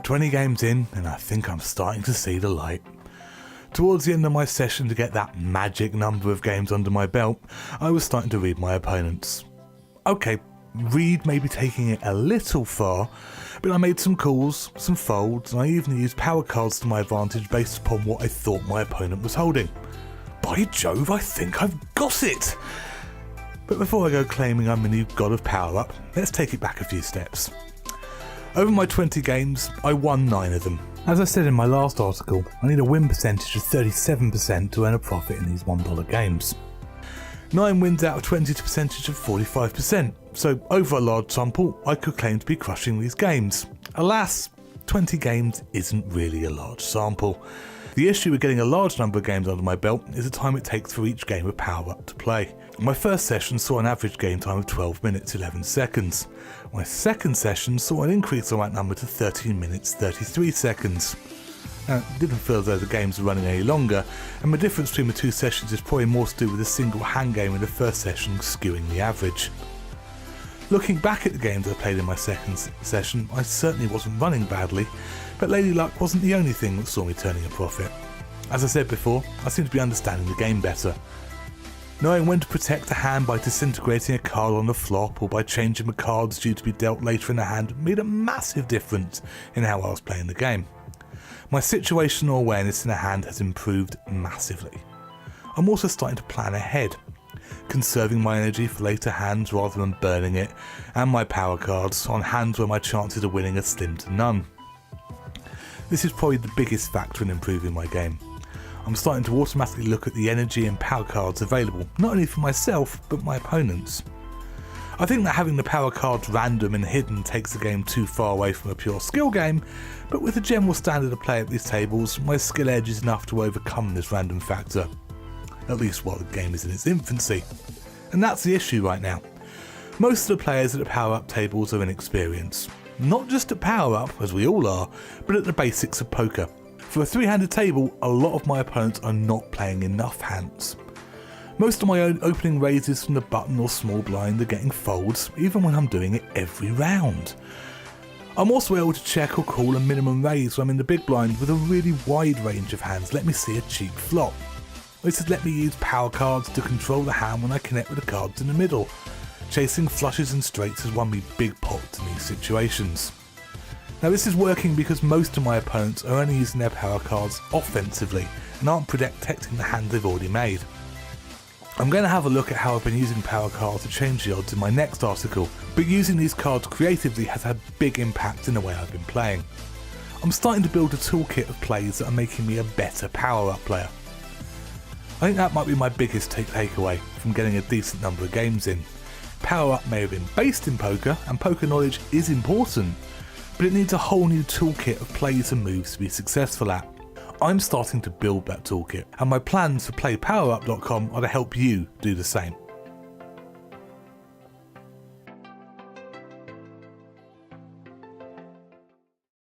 "20 games in, and I think I'm starting to see the light. Towards the end of my session, to get that magic number of games under my belt, I was starting to read my opponents. Okay, read may be taking it a little far, but I made some calls, some folds, and I even used power cards to my advantage based upon what I thought my opponent was holding. By Jove, I think I've got it! But before I go claiming I'm the new god of Power Up, let's take it back a few steps. Over my 20 games, I won 9 of them. As I said in my last article, I need a win percentage of 37% to earn a profit in these $1 games. 9 wins out of 20 to a percentage of 45%, so over a large sample, I could claim to be crushing these games. Alas, 20 games isn't really a large sample. The issue with getting a large number of games under my belt is the time it takes for each game of Power Up to play. My first session saw an average game time of 12 minutes 11 seconds. My second session saw an increase on that number to 13 minutes 33 seconds. Now, it didn't feel as though the games were running any longer, and the difference between the two sessions is probably more to do with a single hand game in the first session skewing the average. Looking back at the games I played in my second session, I certainly wasn't running badly, but Lady Luck wasn't the only thing that saw me turning a profit. As I said before, I seem to be understanding the game better. Knowing when to protect a hand by disintegrating a card on the flop or by changing the cards due to be dealt later in the hand made a massive difference in how I was playing the game. My situational awareness in a hand has improved massively. I'm also starting to plan ahead, conserving my energy for later hands rather than burning it, and my power cards on hands where my chances of winning are slim to none. This is probably the biggest factor in improving my game. I'm starting to automatically look at the energy and power cards available, not only for myself, but my opponents. I think that having the power cards random and hidden takes the game too far away from a pure skill game, but with the general standard of play at these tables, my skill edge is enough to overcome this random factor. At least while the game is in its infancy. And that's the issue right now. Most of the players at the Power Up tables are inexperienced. Not just at Power Up, as we all are, but at the basics of poker. For a 3-handed table, a lot of my opponents are not playing enough hands. Most of my own opening raises from the button or small blind are getting folds, even when I'm doing it every round. I'm also able to check or call a minimum raise when I'm in the big blind with a really wide range of hands let me see a cheap flop. This has let me use power cards to control the hand when I connect with the cards in the middle. Chasing flushes and straights has won me big pots in these situations. Now this is working because most of my opponents are only using their power cards offensively and aren't protecting the hand they've already made. I'm going to have a look at how I've been using power cards to change the odds in my next article, but using these cards creatively has had big impact in the way I've been playing. I'm starting to build a toolkit of plays that are making me a better Power Up player. I think that might be my biggest takeaway from getting a decent number of games in. Power Up may have been based in poker, and poker knowledge is important, but it needs a whole new toolkit of plays and moves to be successful at. I'm starting to build that toolkit, and my plans for playpowerup.com are to help you do the same.